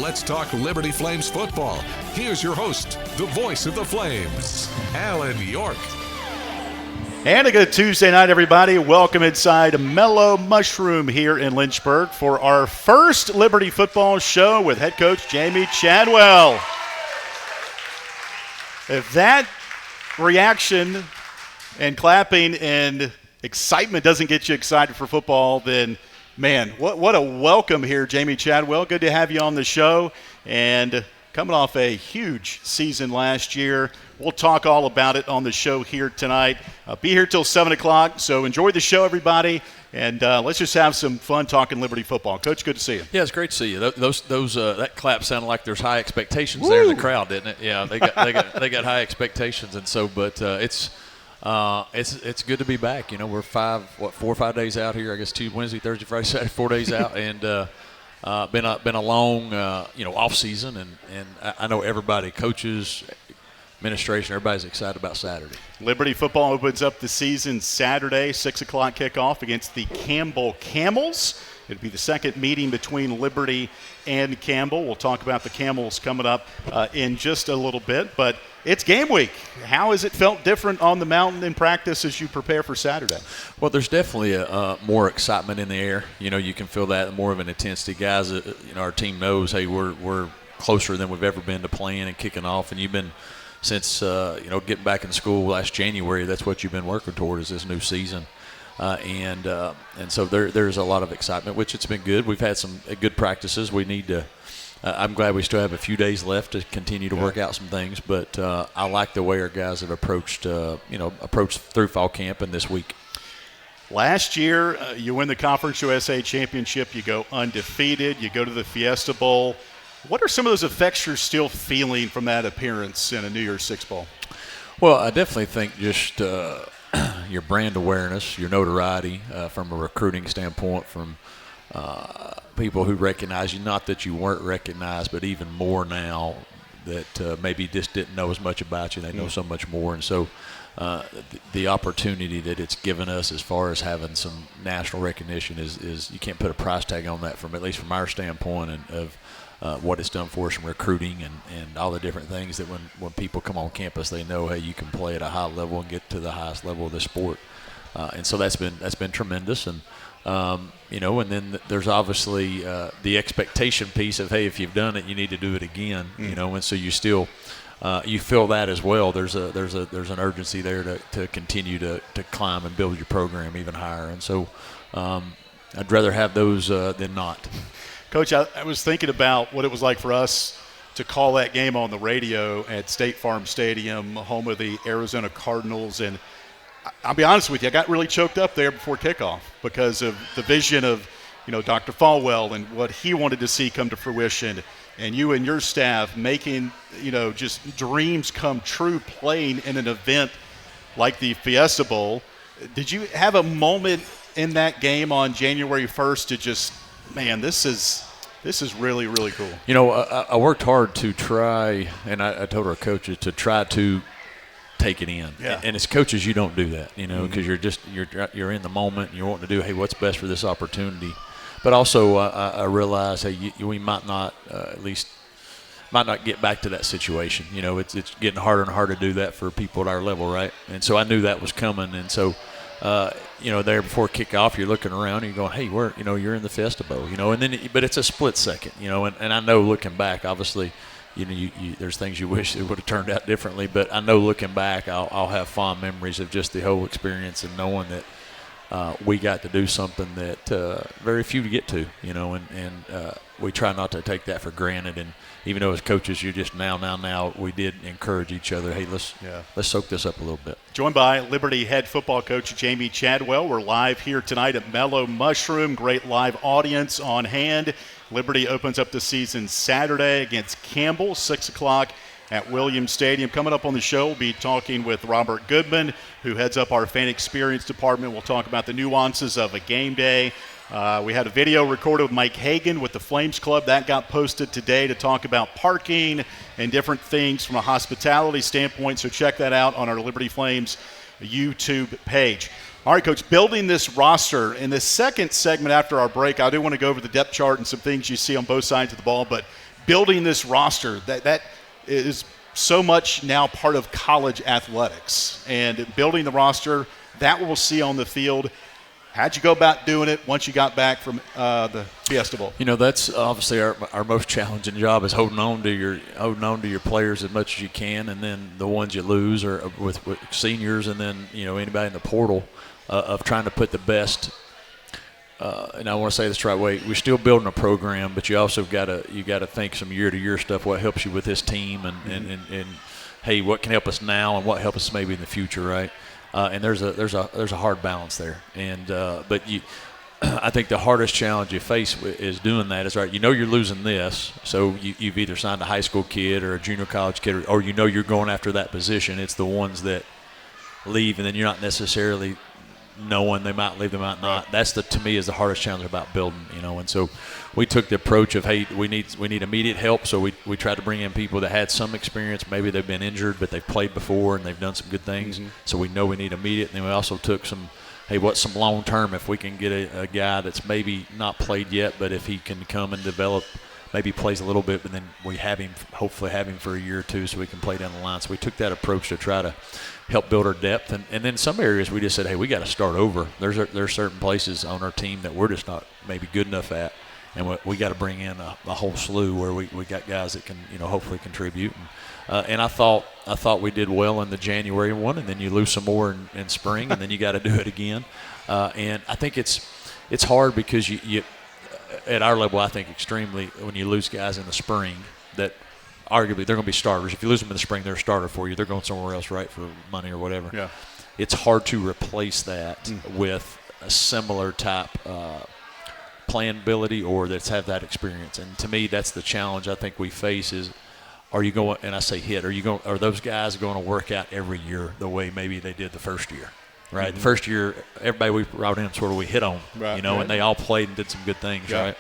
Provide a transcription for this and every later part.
let's talk Liberty Flames football. Here's your host, the voice of the Flames, Alan York. And a good Tuesday night, everybody. Welcome inside Mellow Mushroom here in Lynchburg for our first Liberty football show with head coach Jamey Chadwell. If that reaction and clapping and excitement doesn't get you excited for football, then, man, what a welcome here, Jamey Chadwell. Good to have you on the show. And coming off a huge season last year. We'll talk all about it on the show here tonight. Be here till 7 o'clock, so enjoy the show, everybody. And let's just have some fun talking Liberty football. Coach, good to see you. Yeah, it's great to see you. That clap sounded like there's high expectations there in the crowd, didn't it? Yeah, they got high expectations, and so, but it's good to be back. You know, we're 4 or 5 days out here. I guess Wednesday, Thursday, Friday, Saturday, 4 days out, and been a long off season, and I know everybody, coaches, administration, everybody's excited about Saturday. Liberty football opens up the season Saturday, 6 o'clock kickoff against the Campbell Camels. It'll be the second meeting between Liberty and Campbell. We'll talk about the Camels coming up in just a little bit, but it's game week. How has it felt different on the mountain in practice as you prepare for Saturday? Well, there's definitely more excitement in the air. You know, you can feel that, more of an intensity. Guys, our team knows, hey, we're closer than we've ever been to playing and kicking off, and you've been since getting back in school last January. That's what you've been working toward, is this new season. And so there's a lot of excitement, which it's been good. We've had some good practices. We need to I'm glad we still have a few days left to continue to work out some things, but I like the way our guys have approached through fall camp and this week. Last year, you win the Conference USA Championship. You go undefeated. You go to the Fiesta Bowl. What are some of those effects you're still feeling from that appearance in a New Year's Six Bowl? Well, I definitely think just your brand awareness, your notoriety from a recruiting standpoint, from people who recognize you, not that you weren't recognized, but even more now that maybe just didn't know as much about you. They know so much more. And so the opportunity that it's given us as far as having some national recognition is you can't put a price tag on that, from at least from our standpoint, and of what it's done for us in recruiting and all the different things that when people come on campus, they know, hey, you can play at a high level and get to the highest level of the sport. And so that's been tremendous. And and then there's obviously the expectation piece of, hey, if you've done it, you need to do it again. And so you still you feel that as well. There's an urgency there to continue to climb and build your program even higher. And so I'd rather have those than not. Coach, I was thinking about what it was like for us to call that game on the radio at State Farm Stadium, home of the Arizona Cardinals. And I'll be honest with you, I got really choked up there before kickoff because of the vision of, Dr. Falwell and what he wanted to see come to fruition, and you and your staff making, just dreams come true playing in an event like the Fiesta Bowl. Did you have a moment in that game on January 1st to just, man, this is really, really cool? I worked hard to try, and I told our coaches to try to take it in. Yeah. And as coaches, you don't do that, because you're in the moment and you're wanting to do, hey, what's best for this opportunity. But also I realize, hey, we might not get back to that situation. It's getting harder and harder to do that for people at our level, right? And so I knew that was coming. And so there before kickoff, you're looking around and you're going, hey, you're in the Fiesta Bowl, and then but it's a split second, and I know looking back, obviously, there's things you wish it would have turned out differently, but I know looking back, I'll have fond memories of just the whole experience and knowing that we got to do something that very few get to, and we try not to take that for granted. And even though as coaches, you're just now, we did encourage each other. Hey, let's soak this up a little bit. Joined by Liberty head football coach Jamey Chadwell. We're live here tonight at Mellow Mushroom. Great live audience on hand. Liberty opens up the season Saturday against Campbell, 6 o'clock at Williams Stadium. Coming up on the show, we'll be talking with Robert Goodman, who heads up our fan experience department. We'll talk about the nuances of a game day. We had a video recorded with Mike Hagan with the Flames Club. That got posted today to talk about parking and different things from a hospitality standpoint. So check that out on our Liberty Flames YouTube page. All right, Coach, building this roster. In the second segment after our break, I do want to go over the depth chart and some things you see on both sides of the ball, but building this roster, that is so much now part of college athletics. And building the roster, that we'll see on the field. How'd you go about doing it once you got back from the Fiesta Bowl? That's obviously our most challenging job is holding on to your players as much as you can, and then the ones you lose are with seniors, and then anybody in the portal of trying to put the best. And I want to say this the right way. We're still building a program, but you also got to think some year-to-year stuff. What helps you with this team, and hey, what can help us now, and what helps us maybe in the future, right? And there's a hard balance there, and but I think the hardest challenge you face is doing that is right. You're losing this, so you've either signed a high school kid or a junior college kid, or you're going after that position. It's the ones that leave, and then you're not necessarily knowing they might leave, they might not. That's to me is the hardest challenge about building, And so we took the approach of, hey, we need immediate help. So we tried to bring in people that had some experience. Maybe they've been injured, but they've played before and they've done some good things. Mm-hmm. So we know we need immediate. And then we also took some, hey, what's some long term if we can get a guy that's maybe not played yet, but if he can come and develop, maybe plays a little bit, but then we hopefully have him for a year or two so we can play down the line. So we took that approach to try to help build our depth. And then some areas we just said, hey, we got to start over. There's certain places on our team that we're just not maybe good enough at, and we got to bring in a whole slew where we got guys that can hopefully contribute. And I thought we did well in the January one, and then you lose some more in spring, and then you got to do it again. And I think it's hard because you at our level, I think extremely when you lose guys in the spring that arguably they're going to be starters. If you lose them in the spring, they're a starter for you. They're going somewhere else, right, for money or whatever. Yeah. It's hard to replace that with a similar type playing ability or that's have that experience. And to me, that's the challenge I think we face is, are you going, and I say hit, are those guys going to work out every year the way maybe they did the first year? Right, the first year, everybody we brought in sort of we hit on, right, and they all played and did some good things, right?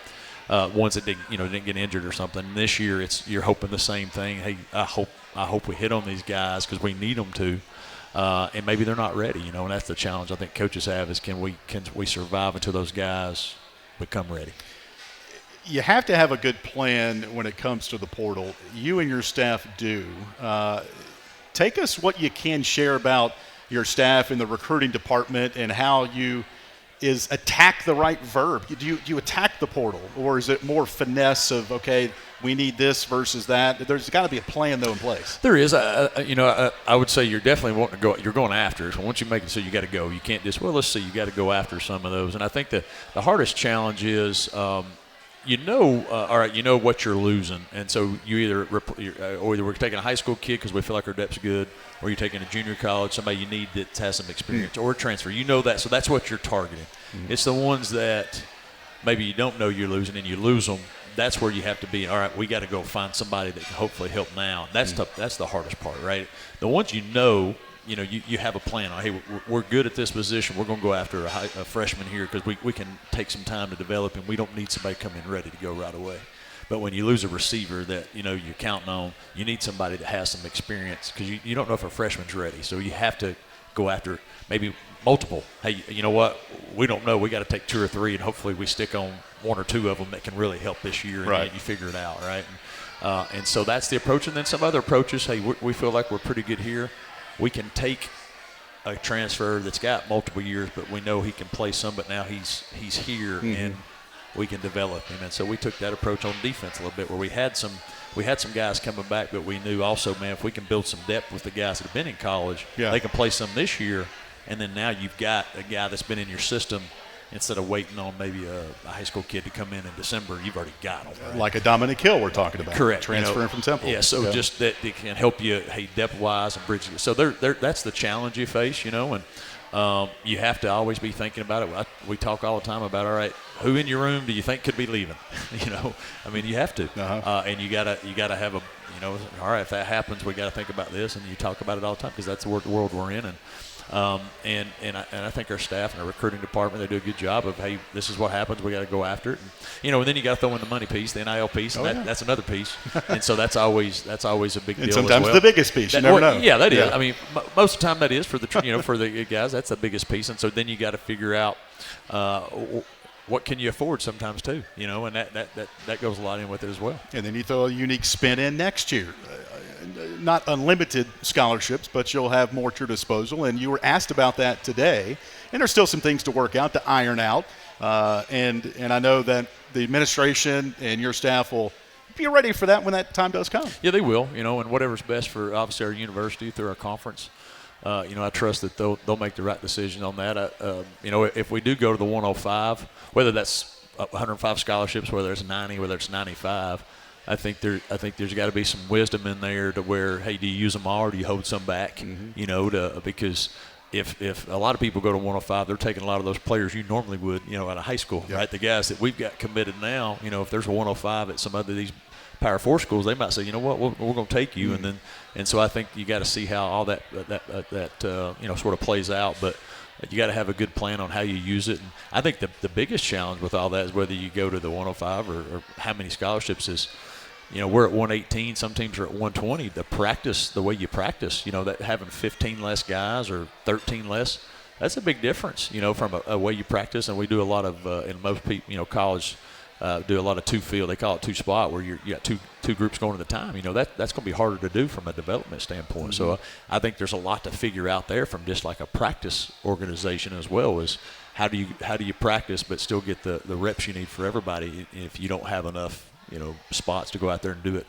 Ones that didn't get injured or something. And this year, you're hoping the same thing. Hey, I hope we hit on these guys because we need them to, and maybe they're not ready, and that's the challenge I think coaches have is can we survive until those guys become ready? You have to have a good plan when it comes to the portal. You and your staff do. Take us what you can share about your staff in the recruiting department and how you attack the right verb. Do you attack the portal, or is it more finesse of, okay, we need this versus that? There's got to be a plan, though, in place. There is. I would say you're definitely wanting to go. You're going after it. So once you make it, so you got to go. You can't just, let's see. You got to go after some of those. And I think the hardest challenge is, all right, what you're losing. And so you either we're taking a high school kid because we feel like our depth's good, or you're taking a junior college, somebody you need that has some experience, or a transfer. That. So that's what you're targeting. Mm-hmm. It's the ones that maybe you don't know you're losing and you lose them. That's where you have to be, all right, we got to go find somebody that can hopefully help now. That's tough. That's the hardest part, right? The ones you have a plan on, hey, we're good at this position. We're going to go after a freshman here because we can take some time to develop, and we don't need somebody coming in ready to go right away. But when you lose a receiver that, you're counting on, you need somebody that has some experience because you don't know if a freshman's ready. So you have to go after maybe multiple. Hey, you know what? We don't know. We got to take 2 or 3, and hopefully we stick on 1 or 2 of them that can really help this year, and right. You figure it out, right? And so that's the approach. And then some other approaches, hey, we feel like we're pretty good here. We can take a transfer that's got multiple years, but we know he can play some, but now he's here, and we can develop him. And so we took that approach on defense a little bit where we had some guys coming back, but we knew also, man, if we can build some depth with the guys that have been in college, they can play some this year, and then now you've got a guy that's been in your system. Instead of waiting on maybe a high school kid to come in December, you've already got them. Right? Like a Dominic Hill we're talking about. Correct. Transferring from Temple. Yeah, so just that it can help you, hey, depth-wise and bridge. So that's the challenge you face, and you have to always be thinking about it. We talk all the time about, all right, who in your room do you think could be leaving? You have to. And you gotta have a, all right, if that happens, we got to think about this, and you talk about it all the time because that's the world we're in. And I think our staff and our recruiting department, they do a good job of, hey, this is what happens. We got to go after it. And then you got to throw in the money piece, the NIL piece, and that's another piece. And so that's always a big deal. And sometimes as well. the biggest piece. You never know. Yeah, that is. I mean, most of the time that is for the for the guys. That's the biggest piece. And so then you got to figure out what can you afford sometimes too, and that goes a lot in with it as well. And then you throw a unique spin in next year. Not unlimited scholarships, but you'll have more at your disposal. And you were asked about that today, and there's still some things to work out, to iron out. And I know that the administration and your staff will be ready for that when that time does come. Yeah, they will, and whatever's best for obviously our university through our conference. I trust that they'll make the right decision on that. If we do go to the 105, whether that's 105 scholarships, whether it's 90, whether it's 95, I think there's got to be some wisdom in there to where, hey, do you use them all or do you hold some back? Mm-hmm. Because if a lot of people go to 105, they're taking a lot of those players you normally would, out of high school, yep. right? The guys that we've got committed now, if there's a 105 at some other these Power 4 schools, they might say, you know what, we're going to take you, mm-hmm. and so I think you got to see how all that sort of plays out, but you got to have a good plan on how you use it. And I think the biggest challenge with all that is whether you go to the 105 or how many scholarships is. We're at 118. Some teams are at 120. The way you practice, that having 15 less guys or 13 less, that's a big difference, from a way you practice. And we do a lot of, in most people, college do a lot of two-field. They call it two-spot, where you got two groups going at a time. That's going to be harder to do from a development standpoint. Mm-hmm. So I think there's a lot to figure out there from just like a practice organization as well as how do you practice but still get the reps you need for everybody if you don't have enough spots to go out there and do it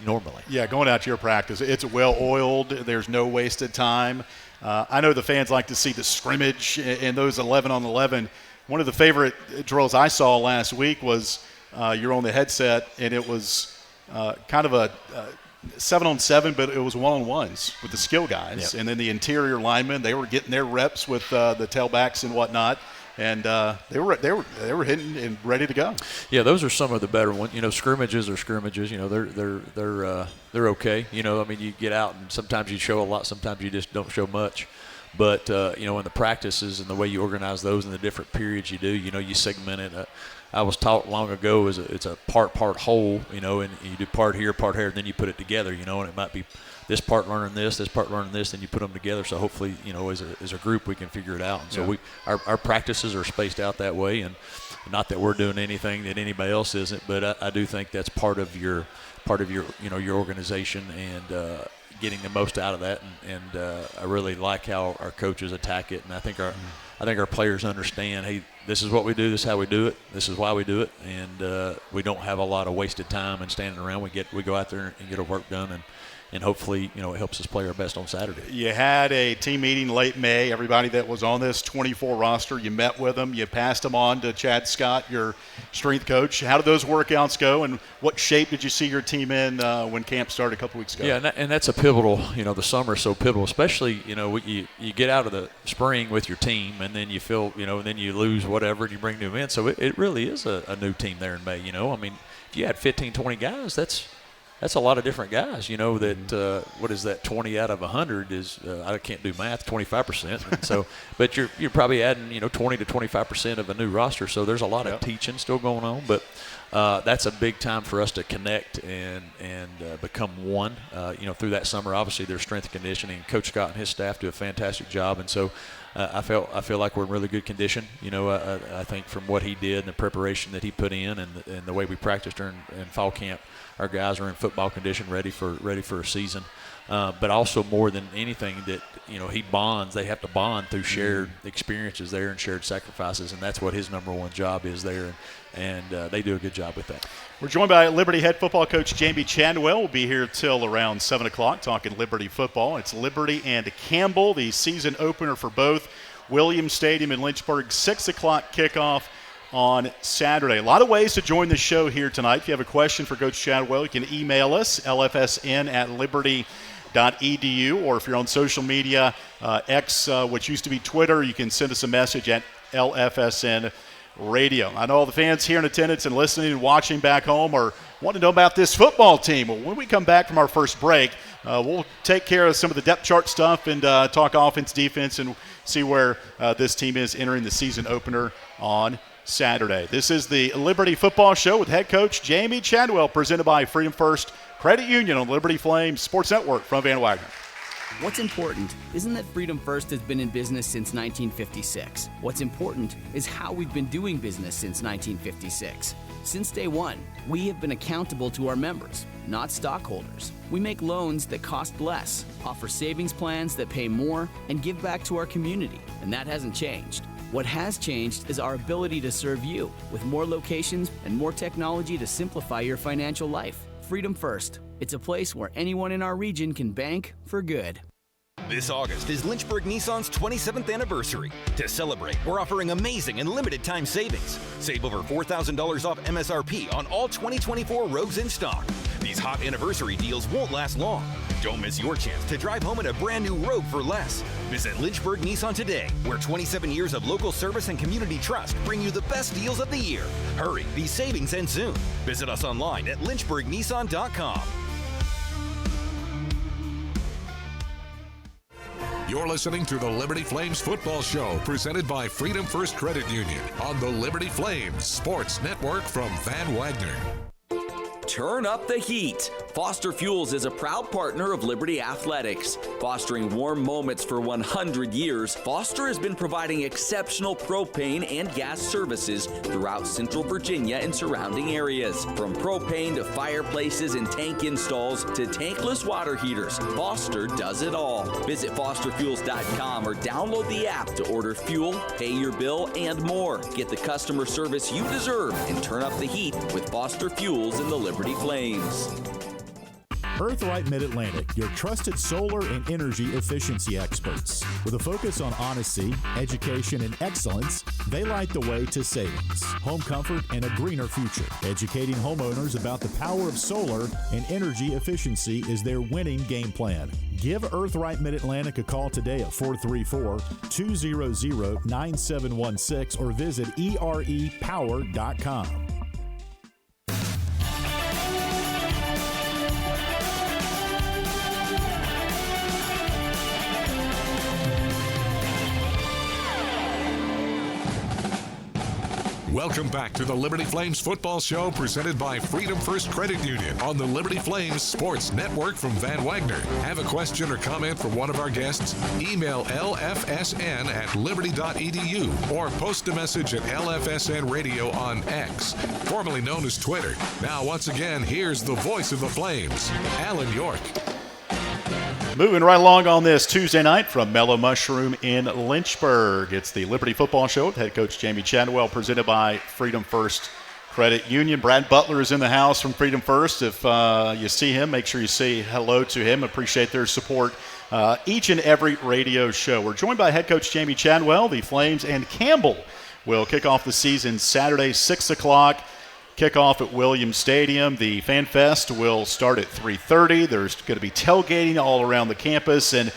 normally. Yeah, going out to your practice, it's well-oiled. There's no wasted time. I know the fans like to see the scrimmage and those 11-on-11. One of the favorite drills I saw last week was you're on the headset, and it was kind of a 7-on-7, but it was 1-on-1s with the skill guys. Yep. And then the interior linemen, they were getting their reps with the tailbacks and whatnot. And they were hitting and ready to go. Yeah, those are some of the better ones. Scrimmages are scrimmages. They're okay. You get out and sometimes you show a lot, sometimes you just don't show much. But in the practices and the way you organize those in the different periods you do, you segment it. I was taught long ago it's a part whole. And you do part here, and then you put it together. And it might be this part learning this part learning this, then you put them together. So hopefully, as a group, we can figure it out. And so our practices are spaced out that way, and not that we're doing anything that anybody else isn't, but I do think that's part of your your organization and getting the most out of that. And I really like how our coaches attack it, and I think our players understand. Hey, this is what we do. This is how we do it. This is why we do it, and we don't have a lot of wasted time and standing around. We go out there and get our work done, and hopefully, it helps us play our best on Saturday. You had a team meeting late May. Everybody that was on this 24 roster, you met with them. You passed them on to Chad Scott, your strength coach. How did those workouts go, and what shape did you see your team in when camp started a couple weeks ago? Yeah, and that's a pivotal, the summer is so pivotal, especially, you get out of the spring with your team, and then you feel, and then you lose whatever, and you bring new in. So it really is a new team there in May, if you had 15, 20 guys, that's a lot of different guys, that what is that, 20 out of 100 is, I can't do math, 25%. So, but you're probably adding, 20 to 25% of a new roster. So there's a lot of teaching still going on, but that's a big time for us to connect and become one, through that summer. Obviously there's strength and conditioning. Coach Scott and his staff do a fantastic job. And so I feel like we're in really good condition. I think from what he did and the preparation that he put in and the way we practiced during in fall camp, our guys are in football condition, ready for a season. But also more than anything that, he bonds. They have to bond through shared experiences there and shared sacrifices, and that's what his number one job is there. And they do a good job with that. We're joined by Liberty head football coach Jamey Chadwell. We'll be here till around 7 o'clock talking Liberty football. It's Liberty and Campbell, the season opener for both. Williams Stadium in Lynchburg, 6 o'clock kickoff on Saturday. A lot of ways to join the show here tonight. If you have a question for Coach Chadwell, you can email us, lfsn@liberty.edu, or if you're on social media, X, which used to be Twitter, you can send us a message at LFSN Radio. I know all the fans here in attendance and listening and watching back home are wanting to know about this football team. Well, when we come back from our first break, we'll take care of some of the depth chart stuff and talk offense, defense, and see where this team is entering the season opener on Saturday. This is the Liberty Football Show with head coach Jamey Chadwell, presented by Freedom First Credit Union on Liberty Flames Sports Network from Van Wagner. What's important isn't that Freedom First has been in business since 1956. What's important is how we've been doing business since 1956. Since day one, we have been accountable to our members, not stockholders. We make loans that cost less, offer savings plans that pay more, and give back to our community, and that hasn't changed. What has changed is our ability to serve you with more locations and more technology to simplify your financial life. Freedom First. It's a place where anyone in our region can bank for good. This August is Lynchburg Nissan's 27th anniversary. To celebrate, we're offering amazing and limited time savings. Save over $4,000 off MSRP on all 2024 Rogues in stock. These hot anniversary deals won't last long. Don't miss your chance to drive home in a brand new Rogue for less. Visit Lynchburg Nissan today, where 27 years of local service and community trust bring you the best deals of the year. Hurry, these savings end soon. Visit us online at lynchburgnissan.com. You're listening to the Liberty Flames Football Show, presented by Freedom First Credit Union on the Liberty Flames Sports Network from Van Wagner. Turn up the heat. Foster Fuels is a proud partner of Liberty Athletics. Fostering warm moments for 100 years, Foster has been providing exceptional propane and gas services throughout Central Virginia and surrounding areas. From propane to fireplaces and tank installs to tankless water heaters, Foster does it all. Visit fosterfuels.com or download the app to order fuel, pay your bill, and more. Get the customer service you deserve and turn up the heat with Foster Fuels in the Liberty Flames. Earthright Mid-Atlantic, your trusted solar and energy efficiency experts. With a focus on honesty, education, and excellence, they light the way to savings, home comfort, and a greener future. Educating homeowners about the power of solar and energy efficiency is their winning game plan. Give Earthright Mid-Atlantic a call today at 434-200-9716 or visit erepower.com. Welcome back to the Liberty Flames Football Show, presented by Freedom First Credit Union on the Liberty Flames Sports Network from Van Wagner. Have a question or comment for one of our guests? Email lfsn@liberty.edu or post a message at LFSN Radio on X, formerly known as Twitter. Now, once again, here's the voice of the Flames, Alan York. Moving right along on this Tuesday night from Mellow Mushroom in Lynchburg. It's the Liberty Football Show with head coach Jamey Chadwell, presented by Freedom First Credit Union. Brad Butler is in the house from Freedom First. If you see him, make sure you say hello to him. Appreciate their support each and every radio show. We're joined by head coach Jamey Chadwell. The Flames and Campbell will kick off the season Saturday, 6 o'clock. Kickoff at Williams Stadium. The Fan Fest will start at 3:30. There's going to be tailgating all around the campus, and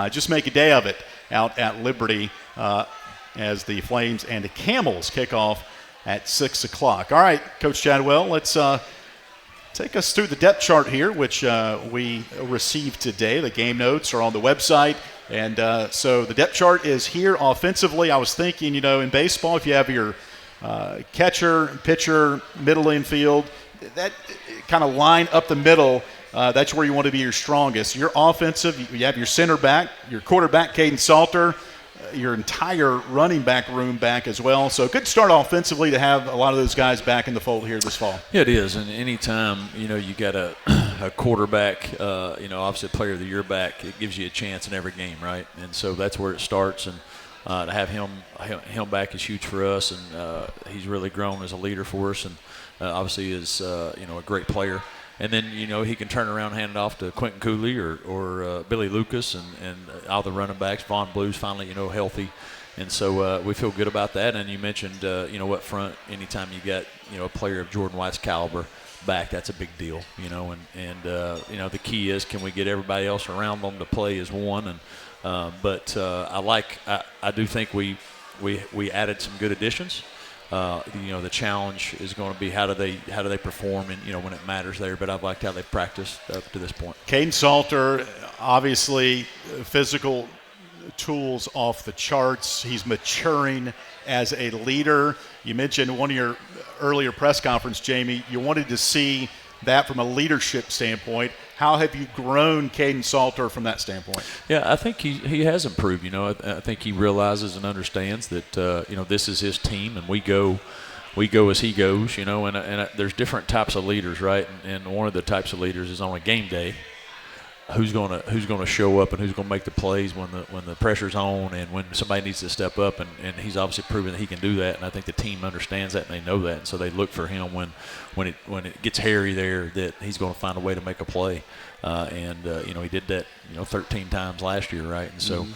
just make a day of it out at Liberty as the Flames and the Camels kick off at 6 o'clock. All right, Coach Chadwell, let's take us through the depth chart here, which we received today. The game notes are on the website, and so the depth chart is here offensively. I was thinking, in baseball, if you have your catcher, pitcher, middle infield, that kind of line up the middle, that's where you want to be your strongest. Your offensive, you have your center back, your quarterback, Caden Salter, your entire running back room back as well. So a good start offensively to have a lot of those guys back in the fold here this fall. Yeah, it is. And anytime, you got a quarterback, obviously a player of the year back, it gives you a chance in every game, right? And so that's where it starts. And to have him back is huge for us, and he's really grown as a leader for us, and obviously is a great player. And then he can turn around and hand it off to Quentin Cooley or Billy Lucas and all the running backs. Vaughn Blue's finally healthy, and so we feel good about that. And you mentioned up front, anytime you got a player of Jordan White's caliber back, that's a big deal. And the key is, can we get everybody else around them to play as one? And But I do think we added some good additions. The challenge is going to be how do they perform, and when it matters there. But I've liked how they've practiced up to this point. Caden Salter, obviously physical tools off the charts. He's maturing as a leader. You mentioned one of your earlier press conference, Jamey, you wanted to see that from a leadership standpoint. How have you grown Caden Salter from that standpoint? Yeah, I think he has improved. I think he realizes and understands that this is his team, and we go as he goes. And there's different types of leaders, right? And one of the types of leaders is on a game day. Who's gonna show up and who's gonna make the plays when the pressure's on and when somebody needs to step up, and he's obviously proven that he can do that, and I think the team understands that and they know that, and so they look for him when it gets hairy there, that he's going to find a way to make a play, he did that 13 times last year, right? And so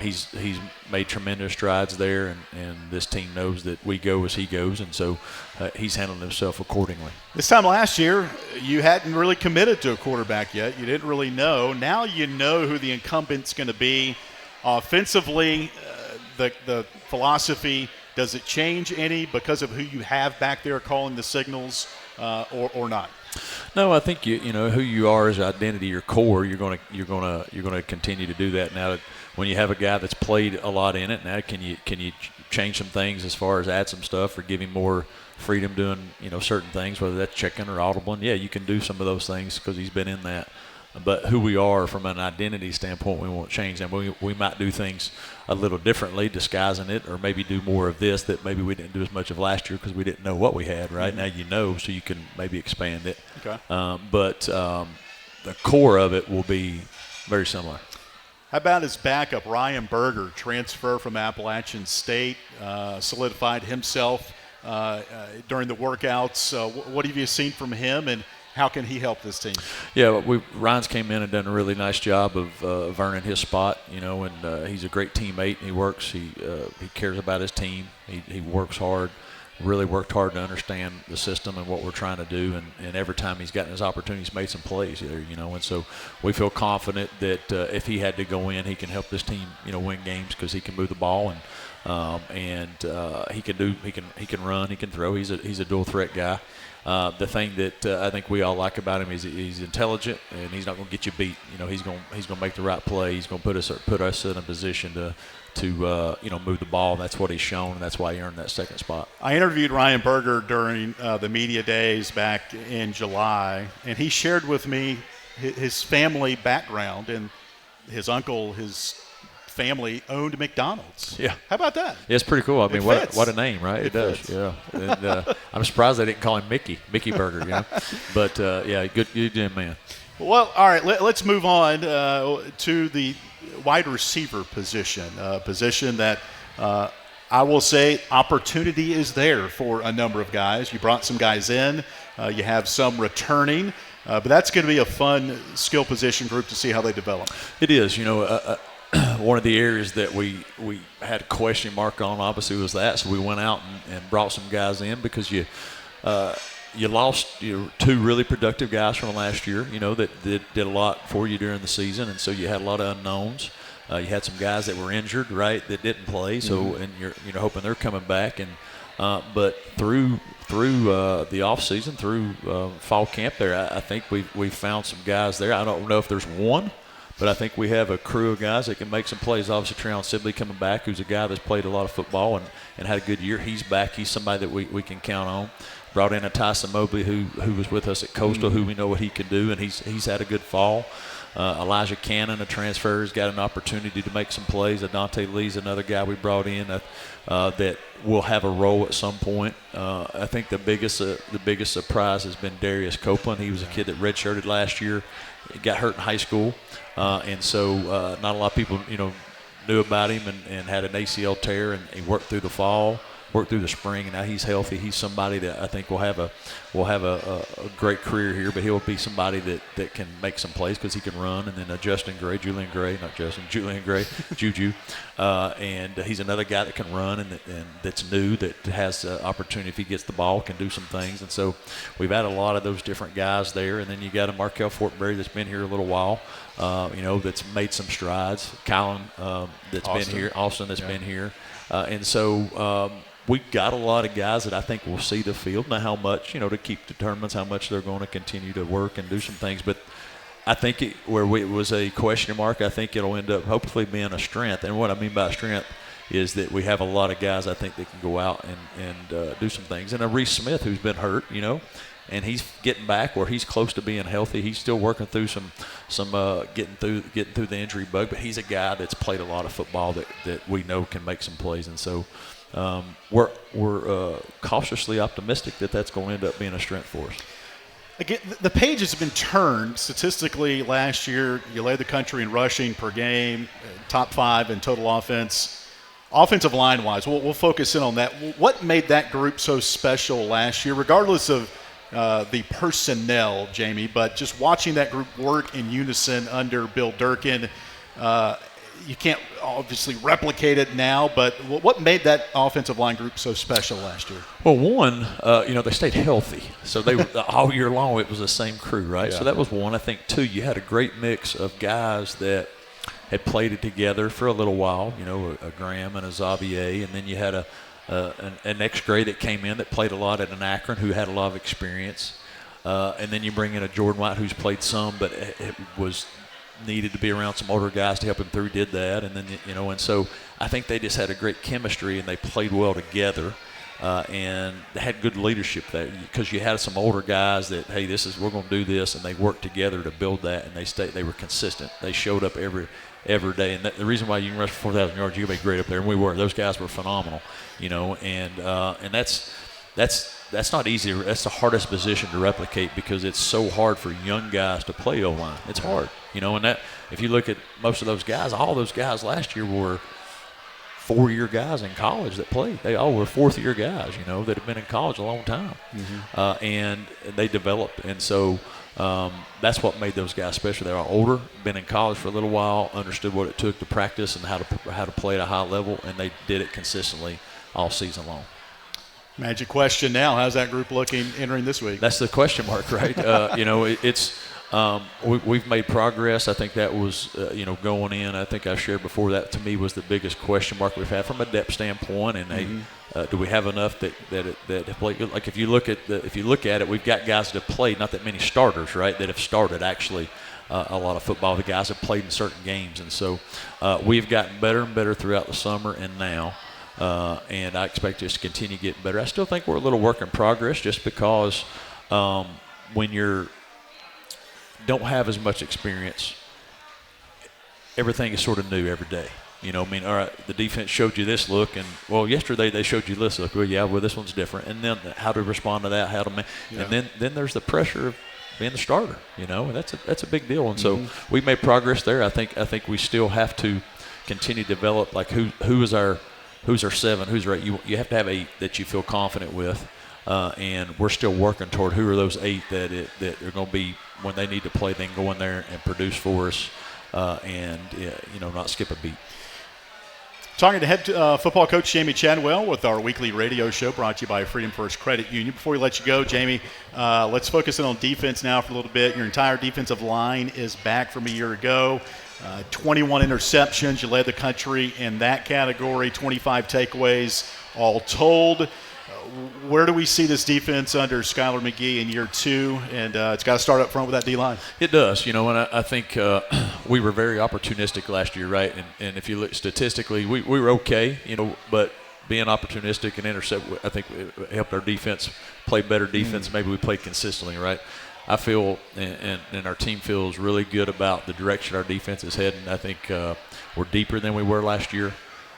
he's made tremendous strides there, and this team knows that we go as he goes, and so he's handled himself accordingly. This time last year, you hadn't really committed to a quarterback yet. You didn't really know. Now you know who the incumbent's going to be. Offensively, the philosophy, does it change any because of who you have back there calling the signals, or not? No, I think you know who you are as identity, your core. You're gonna continue to do that. Now, when you have a guy that's played a lot in it, now can you change some things as far as add some stuff or give him more freedom doing certain things, whether that's checking or audible? And yeah, you can do some of those things because he's been in that. But who we are from an identity standpoint, we won't change. And we might do things a little differently, disguising it, or maybe do more of this that maybe we didn't do as much of last year because we didn't know what we had. Right now, so you can maybe expand it. Okay. But the core of it will be very similar. How about his backup, Ryan Berger, transfer from Appalachian State, solidified himself during the workouts. What have you seen from him, and how can he help this team? Yeah, Ryan's came in and done a really nice job of earning his spot, and he's a great teammate. He works. He cares about his team. He works hard. Really worked hard to understand the system and what we're trying to do, and every time he's gotten his opportunity, he's made some plays there, and so we feel confident that if he had to go in, he can help this team, win games because he can move the ball and he can run, he can throw. He's a dual threat guy. The thing that I think we all like about him is he's intelligent, and he's not going to get you beat. He's going to make the right play. He's going to put us in a position to move the ball. That's what he's shown, and that's why he earned that second spot. I interviewed Ryan Berger during the media days back in July, and he shared with me his family background, and his uncle, his family owned McDonald's. Yeah. How about that? Yeah, it's pretty cool. I mean, what a name, right? It does. Fits. Yeah. And I'm surprised they didn't call him Mickey Burger, But, yeah, good man. Well, all right, let's move on to the wide receiver position, position that I will say opportunity is there for a number of guys. You brought some guys in. You have some returning. But that's going to be a fun skill position group to see how they develop. It is. One of the areas that we had a question mark on, obviously, was that. So we went out and brought some guys in because you lost two really productive guys from last year, that did a lot for you during the season. And so you had a lot of unknowns. You had some guys that were injured, right, that didn't play. So and you're hoping they're coming back. And but through the off season, through fall camp there, I think we've found some guys there. I don't know if there's one. But I think we have a crew of guys that can make some plays. Obviously, Treon Sibley coming back, who's a guy that's played a lot of football and had a good year. He's back. He's somebody that we can count on. Brought in a Tyson Mobley who was with us at Coastal, who we know what he can do, and he's had a good fall. Elijah Cannon, a transfer, has got an opportunity to make some plays. Adante Lee's another guy we brought in that will have a role at some point. I think the biggest surprise has been Darius Copeland. He was a kid that redshirted last year. He got hurt in high school, and so not a lot of people knew about him and had an ACL tear, and he worked through the fall, worked through the spring, and now he's healthy. He's somebody that I think will have a great career here, but he'll be somebody that can make some plays because he can run. And then Julian Gray, Juju, and he's another guy that can run and that's new, that has opportunity if he gets the ball, can do some things. And so we've had a lot of those different guys there. And then you got a Markel Fortenberry that's been here a little while, that's made some strides. Colin that's Austin. Been here, Austin that's been here, and so. We got a lot of guys that I think will see the field. Now, how much, to keep determines how much they're going to continue to work and do some things. But I think it was a question mark, I think it'll end up hopefully being a strength. And what I mean by strength is that we have a lot of guys I think that can go out and do some things. And a Reese Smith who's been hurt, and he's getting back where he's close to being healthy. He's still working through some getting through the injury bug, but he's a guy that's played a lot of football that we know can make some plays, and so we're cautiously optimistic that that's going to end up being a strength for us. Again, the page has been turned. Statistically, last year, you led the country in rushing per game, top 5 in total offense. Offensive line-wise, we'll focus in on that. What made that group so special last year, regardless of the personnel, Jamey, but just watching that group work in unison under Bill Durkin? You can't obviously replicate it now, but what made that offensive line group so special last year? Well, one, they stayed healthy. So they all year long it was the same crew, right? Yeah. So that was one. I think, two, you had a great mix of guys that had played it together for a little while, a Graham and a Xavier, and then you had an ex-Gray that came in that played a lot at an Akron who had a lot of experience. And then you bring in a Jordan White who's played some, but it was – needed to be around some older guys to help him through, did that. And then, and so I think they just had a great chemistry and they played well together. And they had good leadership there because you had some older guys that, hey, we're going to do this, and they worked together to build that, and they were consistent. They showed up every day. And the reason why you can rush for 4,000 yards, you can be great up there, and we were. Those guys were phenomenal, and that's not easy. That's the hardest position to replicate because it's so hard for young guys to play O-line. It's hard, and that if you look at most of those guys, all those guys last year were 4-year guys in college that played. They all were 4th-year guys, that have been in college a long time. Mm-hmm. And they developed. And so that's what made those guys special. They were older, been in college for a little while, understood what it took to practice and how to play at a high level, and they did it consistently all season long. Magic question now. How's that group looking entering this week? That's the question mark, right? We've made progress. I think that was, going in. I think I shared before that to me was the biggest question mark we've had from a depth standpoint. And do we have enough that play? Like if you look at it, we've got guys that have played, not that many starters, right? That have started actually a lot of football. The guys have played in certain games, and so we've gotten better and better throughout the summer and now. And I expect us to continue getting better. I still think we're a little work in progress just because when you don't have as much experience, everything is sort of new every day. All right, the defense showed you this look, and, yesterday they showed you this look. Well, this one's different. And then how to respond to that, and then there's the pressure of being the starter, and that's a big deal. And so we made progress there. I think we still have to continue to develop, like who's our 7, who's our 8. You have to have 8 that you feel confident with, and we're still working toward who are those 8 that are going to be when they need to play, they can go in there and produce for us, and not skip a beat. Talking to head football coach Jamey Chadwell with our weekly radio show brought to you by Freedom First Credit Union. Before we let you go, Jamey, let's focus in on defense now for a little bit. Your entire defensive line is back from a year ago. 21 interceptions. You led the country in that category, 25 takeaways all told. Where do we see this defense under Skylar McGee in year 2? And it's got to start up front with that D-line. It does, and I think we were very opportunistic last year, right? And if you look statistically, we were okay, but being opportunistic and intercept, I think it helped our defense play better defense. Maybe we played consistently, right? I feel, and our team feels really good about the direction our defense is heading. I think we're deeper than we were last year.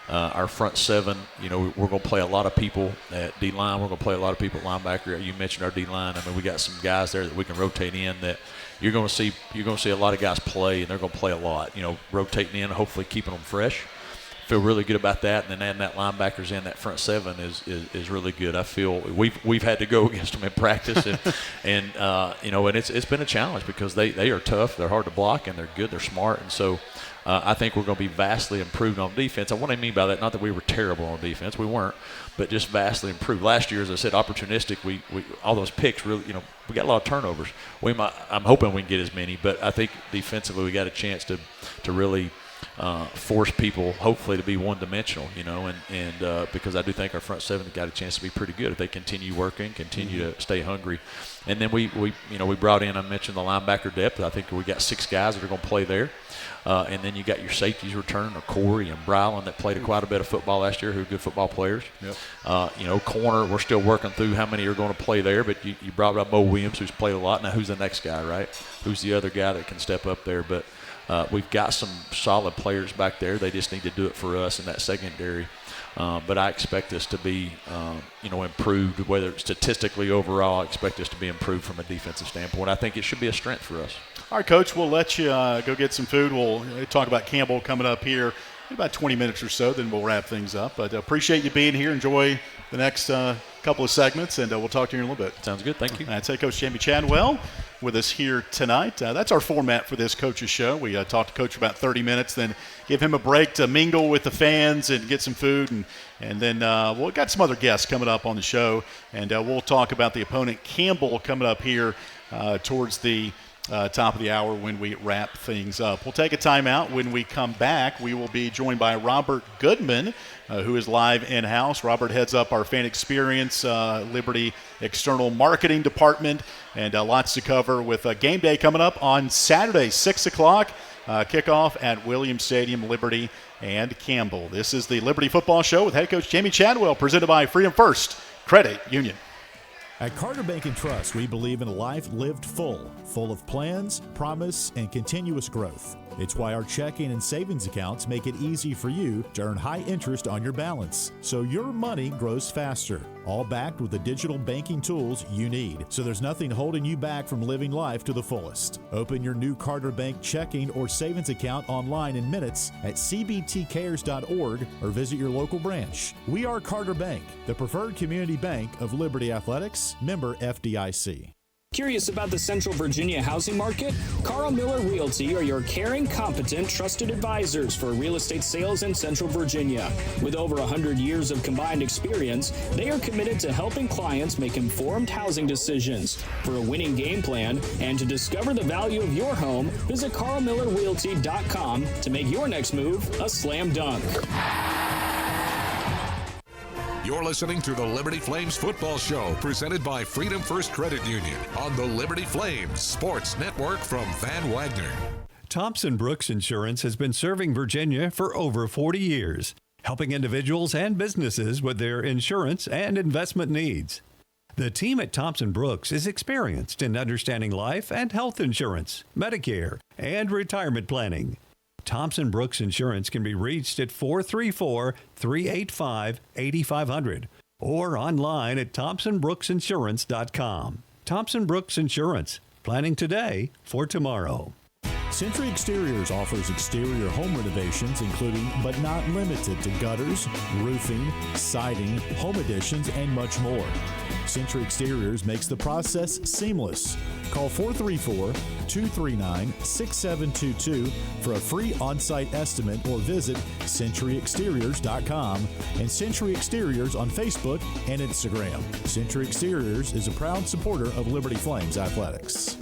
Our front 7, we're going to play a lot of people at D-line. We're going to play a lot of people at linebacker. You mentioned our D-line. I mean, we got some guys there that we can rotate in that you're going to see a lot of guys play, and they're going to play a lot. Rotating in, hopefully keeping them fresh. Feel really good about that, and then adding that linebackers in that front 7 is really good. I feel we've had to go against them in practice, and it's been a challenge because they are tough, they're hard to block, and they're good, they're smart, and so I think we're going to be vastly improved on defense. And what I mean by that, not that we were terrible on defense, we weren't, but just vastly improved. Last year, as I said, opportunistic. We all those picks really, we got a lot of turnovers. I'm hoping we can get as many, but I think defensively we got a chance to really force people, hopefully, to be one-dimensional, and because I do think our front 7 got a chance to be pretty good if they continue working, continue to stay hungry. And then we brought in, I mentioned the linebacker depth. I think we got 6 guys that are going to play there. And then you got your safeties returning, Corey and Brylan that played quite a bit of football last year, who are good football players. Yep. Corner, we're still working through how many are going to play there, but you brought up Mo Williams, who's played a lot. Now, who's the next guy, right? Who's the other guy that can step up there? But we've got some solid players back there. They just need to do it for us in that secondary. But I expect us to be, improved, whether it's statistically overall. I expect us to be improved from a defensive standpoint. I think it should be a strength for us. All right, Coach, we'll let you go get some food. We'll talk about Campbell coming up here in about 20 minutes or so, then we'll wrap things up. But appreciate you being here. Enjoy the next couple of segments, and we'll talk to you in a little bit. Sounds good. Thank you. That's head coach Jamey Chadwell with us here tonight. That's our format for this coach's show. We talk to Coach for about 30 minutes, then give him a break to mingle with the fans and get some food. And then we've got some other guests coming up on the show, and we'll talk about the opponent, Campbell, coming up here towards the top of the hour when we wrap things up. We'll take a timeout. When we come back, we will be joined by Robert Goodman, who is live in-house. Robert heads up our fan experience, Liberty external marketing department, and lots to cover with game day coming up on Saturday, 6 o'clock, kickoff at Williams Stadium, Liberty and Campbell. This is the Liberty Football Show with head coach Jamey Chadwell, presented by Freedom First Credit Union. At Carter Bank & Trust, we believe in a life lived full of plans, promise, and continuous growth. It's why our checking and savings accounts make it easy for you to earn high interest on your balance, so your money grows faster, all backed with the digital banking tools you need, so there's nothing holding you back from living life to the fullest. Open your new Carter Bank checking or savings account online in minutes at cbtcares.org or visit your local branch. We are Carter Bank, the preferred community bank of Liberty Athletics, member FDIC. Curious about the Central Virginia housing market? Carl Miller Realty are your caring, competent, trusted advisors for real estate sales in Central Virginia. With over 100 years of combined experience, they are committed to helping clients make informed housing decisions. For a winning game plan and to discover the value of your home, visit carlmillerrealty.com to make your next move a slam dunk. You're listening to the Liberty Flames Football Show, presented by Freedom First Credit Union on the Liberty Flames Sports Network from Van Wagner. Thompson Brooks Insurance has been serving Virginia for over 40 years, helping individuals and businesses with their insurance and investment needs. The team at Thompson Brooks is experienced in understanding life and health insurance, Medicare, and retirement planning. Thompson Brooks Insurance can be reached at 434-385-8500 or online at thompsonbrooksinsurance.com. Thompson Brooks Insurance, planning today for tomorrow. Century Exteriors offers exterior home renovations, including but not limited to gutters, roofing, siding, home additions, and much more. Century Exteriors makes the process seamless. Call 434-239-6722 for a free on-site estimate or visit centuryexteriors.com and Century Exteriors on Facebook and Instagram. Century Exteriors is a proud supporter of Liberty Flames Athletics.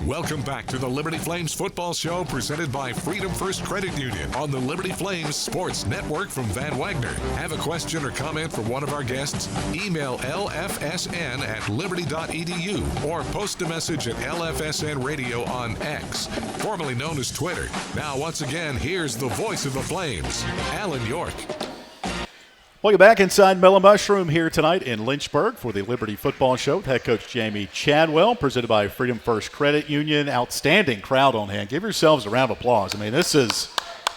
Welcome back to the Liberty Flames Football Show, presented by Freedom First Credit Union on the Liberty Flames Sports Network from Van Wagner. Have a question or comment for one of our guests? Email lfsn@liberty.edu or post a message at LFSN Radio on X, formerly known as Twitter. Now, once again, here's the voice of the Flames, Alan York. Welcome back inside Mellow Mushroom here tonight in Lynchburg for the Liberty Football Show with head coach Jamey Chadwell, presented by Freedom First Credit Union. Outstanding crowd on hand. Give yourselves a round of applause. I mean, this is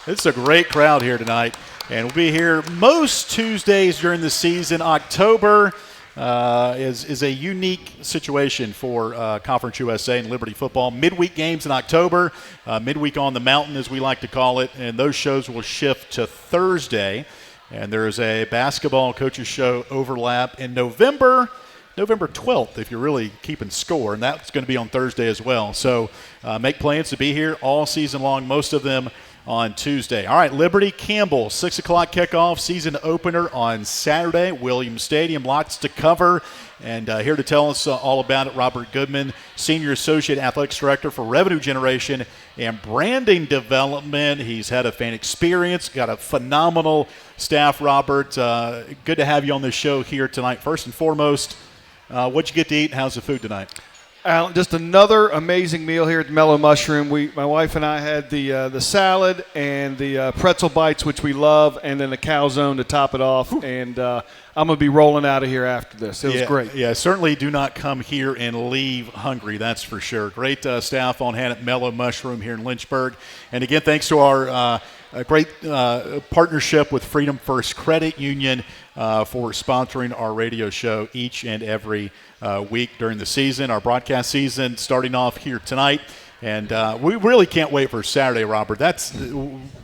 a great crowd here tonight, and we'll be here most Tuesdays during the season. October is a unique situation for Conference USA and Liberty football. Midweek games in October, midweek on the mountain as we like to call it, and those shows will shift to Thursday. And there's a basketball coaches show overlap in November 12th, if you're really keeping score, and that's going to be on Thursday as well. So make plans to be here all season long, most of them on Tuesday. All right, Liberty Campbell, 6 o'clock kickoff, season opener on Saturday. Williams Stadium, lots to cover. And here to tell us all about it, Robert Goodman, Senior Associate Athletics Director for Revenue Generation and Branding Development. He's had a fan experience, got a phenomenal staff, Robert. Good to have you on the show here tonight. First and foremost, what'd you get to eat? How's the food tonight? Alan, just another amazing meal here at the Mellow Mushroom. My wife and I had the salad and the pretzel bites, which we love, and then the calzone to top it off. And I'm going to be rolling out of here after this. It was great. Yeah, certainly do not come here and leave hungry, that's for sure. Great staff on hand at Mellow Mushroom here in Lynchburg. And again, thanks to our great partnership with Freedom First Credit Union for sponsoring our radio show each and every week during the season. Our broadcast season starting off here tonight. And we really can't wait for Saturday, Robert. That's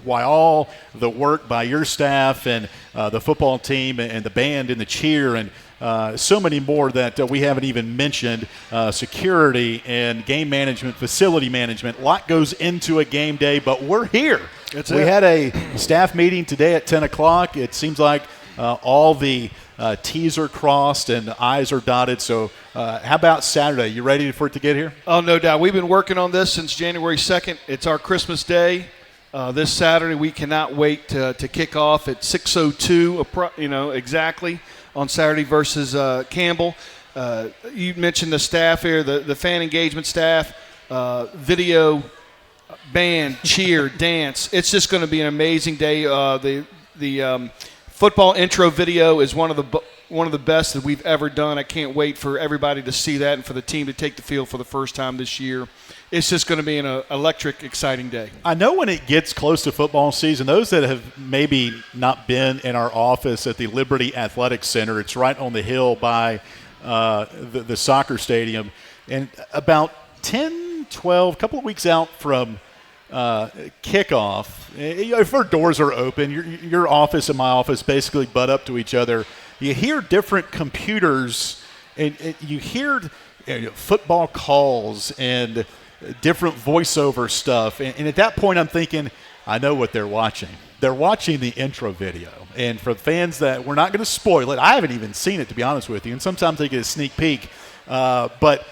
why all the work by your staff and the football team and the band and the cheer and so many more that we haven't even mentioned, security and game management, facility management. A lot goes into a game day, but we're here. We had a staff meeting today at 10 o'clock. It seems like all the T's are crossed and I's are dotted. So how about Saturday? You ready for it to get here? Oh, no doubt. We've been working on this since January 2nd. It's our Christmas Day. This Saturday, we cannot wait to kick off at 6:02, exactly, on Saturday versus Campbell. You mentioned the staff here, the fan engagement staff, video, band, cheer, dance. It's just going to be an amazing day. The football intro video is one of the best that we've ever done. I can't wait for everybody to see that and for the team to take the field for the first time this year. It's just going to be an electric, exciting day. I know when it gets close to football season, those that have maybe not been in our office at the Liberty Athletic Center, it's right on the hill by the soccer stadium, and about 10, 12, a couple of weeks out from kickoff, if our doors are open, your office and my office basically butt up to each other. You hear different computers, and you hear football calls and different voiceover stuff. And at that point, I'm thinking, I know what they're watching. They're watching the intro video. And for fans that we're not going to spoil it, I haven't even seen it, to be honest with you. And sometimes they get a sneak peek. But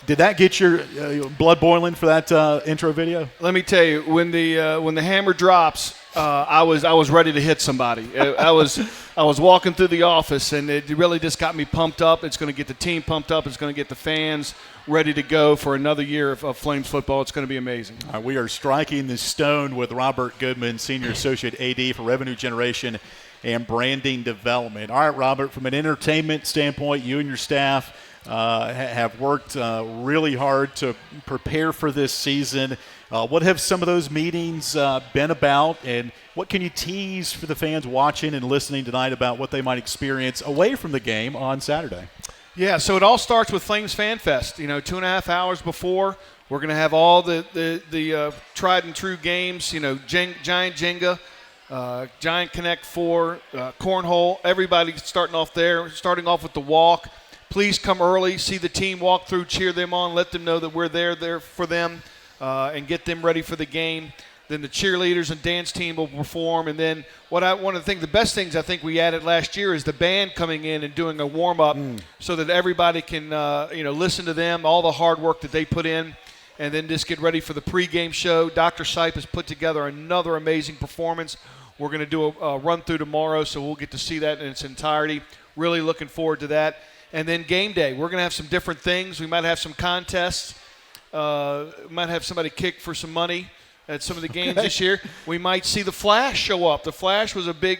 did that get your blood boiling for that intro video? Let me tell you, when the hammer drops, I was ready to hit somebody. I was walking through the office, and it really just got me pumped up. It's going to get the team pumped up. It's going to get the fans ready to go for another year of Flames football. It's going to be amazing. We are striking the stone with Robert Goodman, Senior Associate AD for Revenue Generation and Branding Development. All right, Robert, from an entertainment standpoint, you and your staff have worked really hard to prepare for this season. What have some of those meetings been about, and what can you tease for the fans watching and listening tonight about what they might experience away from the game on Saturday? Yeah, so it all starts with Flames Fan Fest. 2.5 hours before, we're going to have all the tried and true games. Giant Jenga, Giant Connect 4, Cornhole. Everybody starting off there. Starting off with the walk. Please come early, see the team walk through, cheer them on, let them know that we're there for them, and get them ready for the game. Then the cheerleaders and dance team will perform. And then the best things I think we added last year is the band coming in and doing a warm-up so that everybody can listen to them, all the hard work that they put in, and then just get ready for the pregame show. Dr. Sipe has put together another amazing performance. We're going to do a run-through tomorrow, so we'll get to see that in its entirety. Really looking forward to that. And then game day, we're going to have some different things. We might have some contests. Might have somebody kick for some money at some of the games this year. We might see the Flash show up. The Flash was a big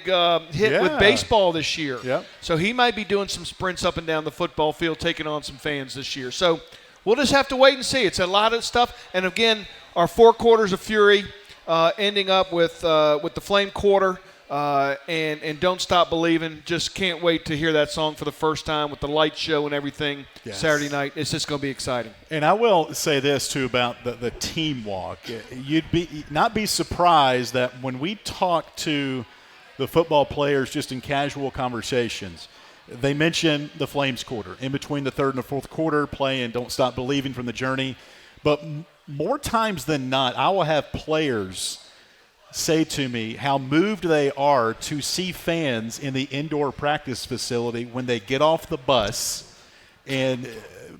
hit with baseball this year. Yep. So he might be doing some sprints up and down the football field, taking on some fans this year. So we'll just have to wait and see. It's a lot of stuff. And, again, our 4 quarters of fury ending up with the Flame Quarter. And Don't Stop Believing. Just can't wait to hear that song for the first time with the light show and everything. Yes. Saturday night. It's just going to be exciting. And I will say this, too, about the team walk. You'd not be surprised that when we talk to the football players just in casual conversations, they mention the Flames Quarter. In between the third and the fourth quarter, playing Don't Stop Believing from the Journey. But more times than not, I will have players say to me how moved they are to see fans in the indoor practice facility when they get off the bus. And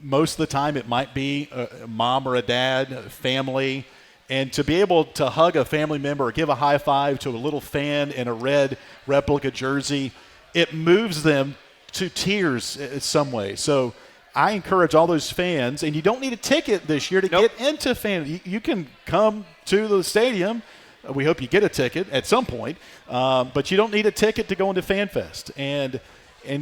most of the time it might be a mom or a dad, a family. And to be able to hug a family member or give a high five to a little fan in a red replica jersey, it moves them to tears in some way. So I encourage all those fans, and you don't need a ticket this year to get into fan. You can come to the stadium. We hope you get a ticket at some point, but you don't need a ticket to go into FanFest. And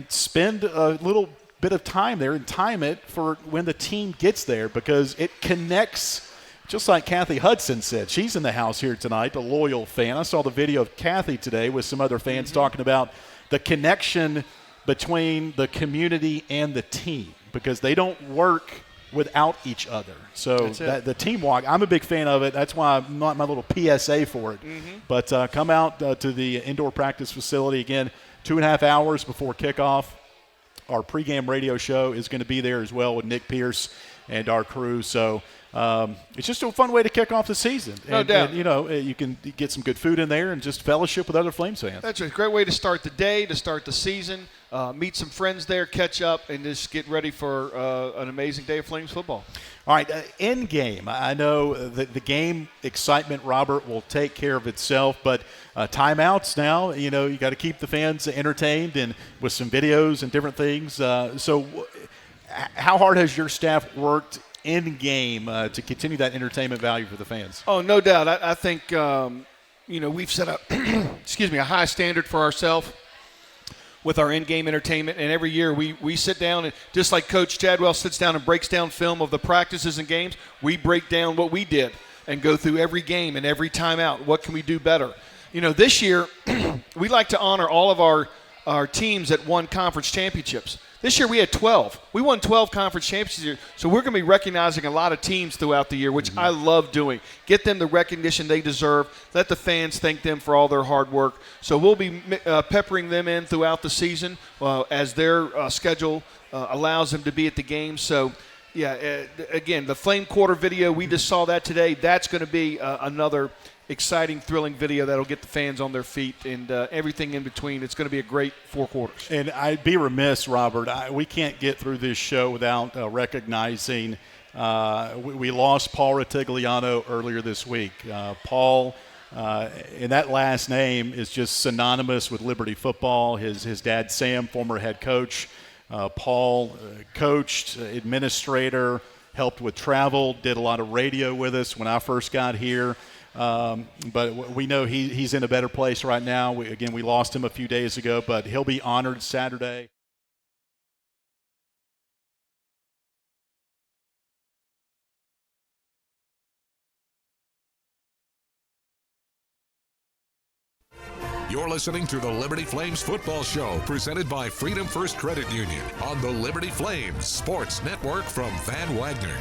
spend a little bit of time there and time it for when the team gets there, because it connects. Just like Kathy Hudson said, she's in the house here tonight, a loyal fan. I saw the video of Kathy today with some other fans talking about the connection between the community and the team, because they don't work without each other. So the team walk, I'm a big fan of it. That's why I'm not my little PSA for it. But come out to the indoor practice facility. Again, 2.5 hours before kickoff. Our pregame radio show is going to be there as well with Nick Pierce and our crew. So it's just a fun way to kick off the season. No doubt. And, you can get some good food in there and just fellowship with other Flames fans. That's a great way to start the day, to start the season, meet some friends there, catch up, and just get ready for an amazing day of Flames football. All right, in game, I know that the game excitement, Robert, will take care of itself, but timeouts now, you got to keep the fans entertained and with some videos and different things. So how hard has your staff worked in game to continue that entertainment value for the fans? Oh, no doubt. I think, we've set up, a high standard for ourselves with our in-game entertainment, and every year we sit down, and just like Coach Chadwell sits down and breaks down film of the practices and games, we break down what we did and go through every game and every timeout. What can we do better? This year we like to honor all of our teams that won conference championships. This year we had 12. We won 12 conference championships this year, so we're going to be recognizing a lot of teams throughout the year, which I love doing. Get them the recognition they deserve. Let the fans thank them for all their hard work. So we'll be peppering them in throughout the season as their schedule allows them to be at the game. So, again, the Flame Quarter video, we just saw that today. That's going to be another exciting, thrilling video that'll get the fans on their feet and everything in between. It's going to be a great 4 quarters. And I'd be remiss, Robert, we can't get through this show without recognizing we lost Paul Ratigliano earlier this week. Paul, and that last name is just synonymous with Liberty football. His dad, Sam, former head coach. Paul coached, administrator, helped with travel, did a lot of radio with us when I first got here. But we know he's in a better place right now. We lost him a few days ago, but he'll be honored Saturday. You're listening to the Liberty Flames Football Show, presented by Freedom First Credit Union on the Liberty Flames Sports Network from Van Wagner.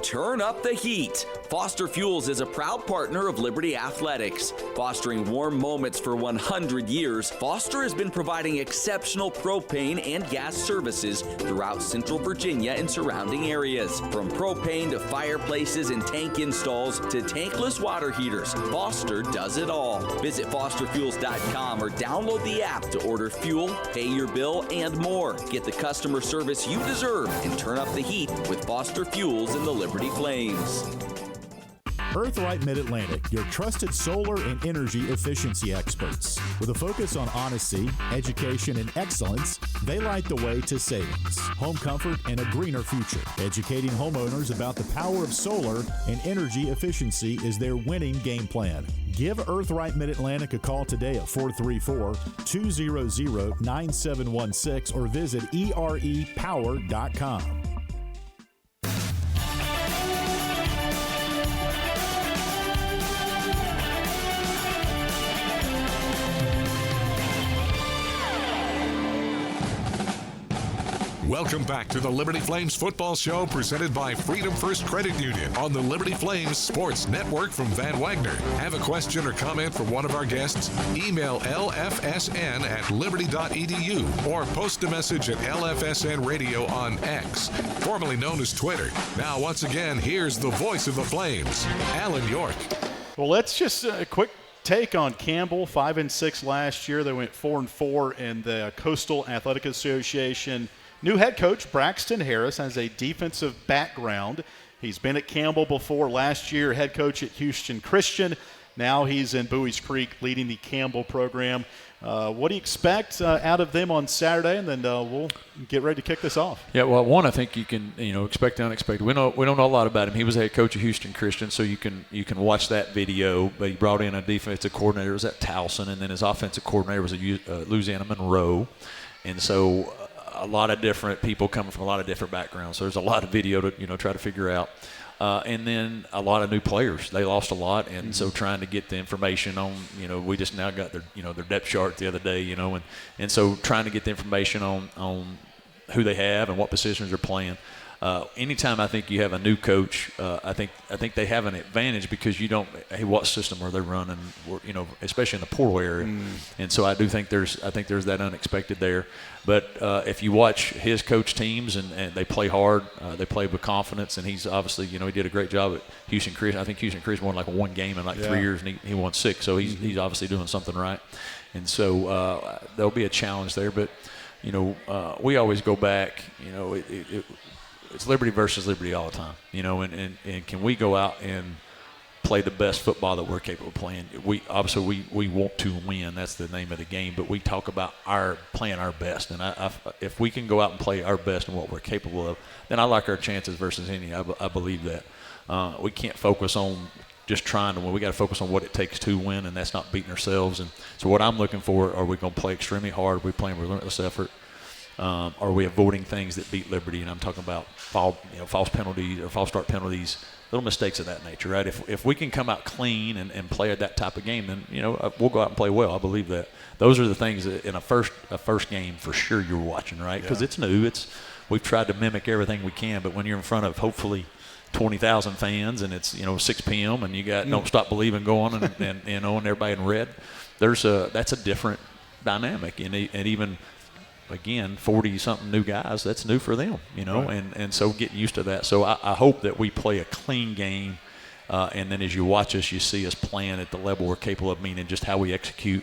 Turn up the heat. Foster Fuels is a proud partner of Liberty Athletics. Fostering warm moments for 100 years, Foster has been providing exceptional propane and gas services throughout Central Virginia and surrounding areas. From propane to fireplaces and tank installs to tankless water heaters, Foster does it all. Visit fosterfuels.com or download the app to order fuel, pay your bill, and more. Get the customer service you deserve and turn up the heat with Foster Fuels in the Liberty Flames. Earthlight Mid-Atlantic, your trusted solar and energy efficiency experts. With a focus on honesty, education, and excellence, they light the way to savings, home comfort, and a greener future. Educating homeowners about the power of solar and energy efficiency is their winning game plan. Give Earthlight Mid-Atlantic a call today at 434-200-9716 or visit erepower.com. Welcome back to the Liberty Flames Football Show, presented by Freedom First Credit Union on the Liberty Flames Sports Network from Van Wagner. Have a question or comment for one of our guests? Email lfsn@liberty.edu or post a message at LFSN Radio on X, formerly known as Twitter. Now, once again, here's the voice of the Flames, Alan York. Well, let's just a quick take on Campbell. 5-6 last year. They went 4-4 in the Coastal Athletic Association. New head coach Braxton Harris has a defensive background. He's been at Campbell before. Last year, head coach at Houston Christian. Now he's in Bowie's Creek leading the Campbell program. What do you expect out of them on Saturday? And then we'll get ready to kick this off. Yeah, well, one, I think you can expect the unexpected. We don't know a lot about him. He was a head coach at Houston Christian, so you can watch that video. But he brought in a defensive coordinator was at Towson, and then his offensive coordinator was at Louisiana Monroe, and so a lot of different people coming from a lot of different backgrounds. So there's a lot of video to try to figure out. And then a lot of new players. They lost a lot, and so trying to get the information on, we just now got their depth chart the other day, and so trying to get the information on who they have and what positions they're playing. Anytime I think you have a new coach, I think they have an advantage because you don't, hey, what system are they running, especially in the portal area. And so I think there's that unexpected there. But if you watch his coach teams and they play hard, they play with confidence, and he's obviously, he did a great job at Houston Christian. I think Houston Christian won like one game in 3 years, and he won 6. So he's obviously doing something right. And so there'll be a challenge there. But, we always go back, it's Liberty versus Liberty all the time, and can we go out and play the best football that we're capable of playing? We want to win. That's the name of the game. But we talk about playing our best, and if we can go out and play our best and what we're capable of, then I like our chances versus any. I believe that we can't focus on just trying to win. We got to focus on what it takes to win, and that's not beating ourselves. And so what I'm looking for, are we going to play extremely hard? Are we playing relentless effort? Are we avoiding things that beat Liberty? And I'm talking about false penalties or false start penalties, little mistakes of that nature, right? If we can come out clean and play that type of game, then we'll go out and play well. I believe that. Those are the things that in a first game for sure you're watching, right? Because it's new. We've tried to mimic everything we can, but when you're in front of hopefully 20,000 fans and it's 6 p.m. and you got Don't Stop Believing going and everybody in red, that's a different dynamic, and even. Again, 40-something new guys, that's new for them, right. and so get used to that. So I hope that we play a clean game, and then as you watch us, you see us playing at the level we're capable of, meaning just how we execute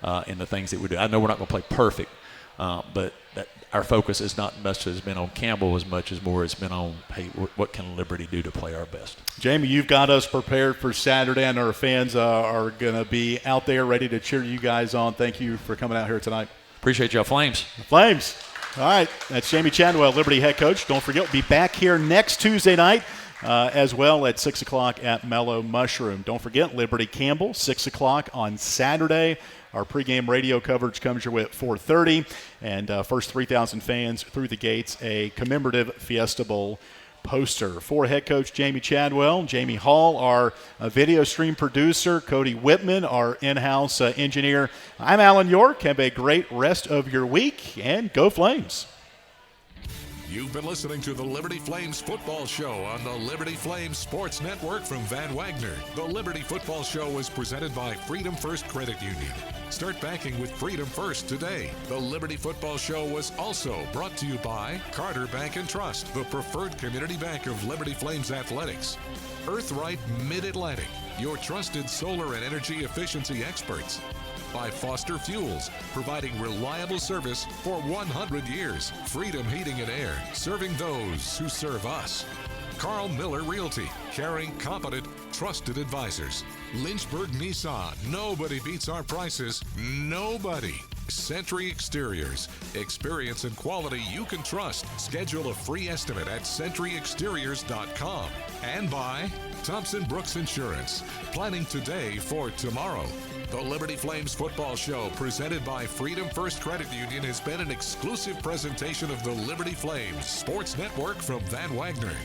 and the things that we do. I know we're not going to play perfect, but that our focus is not much has been on Campbell as much as more it's been on, hey, what can Liberty do to play our best? Jamey, you've got us prepared for Saturday, and our fans are going to be out there ready to cheer you guys on. Thank you for coming out here tonight. Appreciate y'all, Flames. Flames. All right, that's Jamey Chadwell, Liberty head coach. Don't forget, we'll be back here next Tuesday night as well at 6 o'clock at Mellow Mushroom. Don't forget, Liberty Campbell, 6 o'clock on Saturday. Our pregame radio coverage comes your way at 4:30. And first 3,000 fans through the gates, a commemorative Fiesta Bowl poster. For head coach Jamey Chadwell, Jamie Hall, our video stream producer, Cody Whitman, our in-house engineer. I'm Alan York. Have a great rest of your week, and go Flames. You've been listening to the Liberty Flames Football Show on the Liberty Flames Sports Network from Van Wagner. The Liberty Football Show was presented by Freedom First Credit Union. Start banking with Freedom First today. The Liberty Football Show was also brought to you by Carter Bank and Trust, the preferred community bank of Liberty Flames Athletics. Earthright Mid-Atlantic, your trusted solar and energy efficiency experts. By Foster Fuels, providing reliable service for 100 years. Freedom Heating and Air, serving those who serve us. Carl Miller Realty, caring, competent, trusted advisors. Lynchburg Nissan, nobody beats our prices. Nobody. Century Exteriors, experience and quality you can trust. Schedule a free estimate at centuryexteriors.com. And by Thompson Brooks Insurance, planning today for tomorrow. The Liberty Flames Football Show, presented by Freedom First Credit Union, has been an exclusive presentation of the Liberty Flames Sports Network from Van Wagner.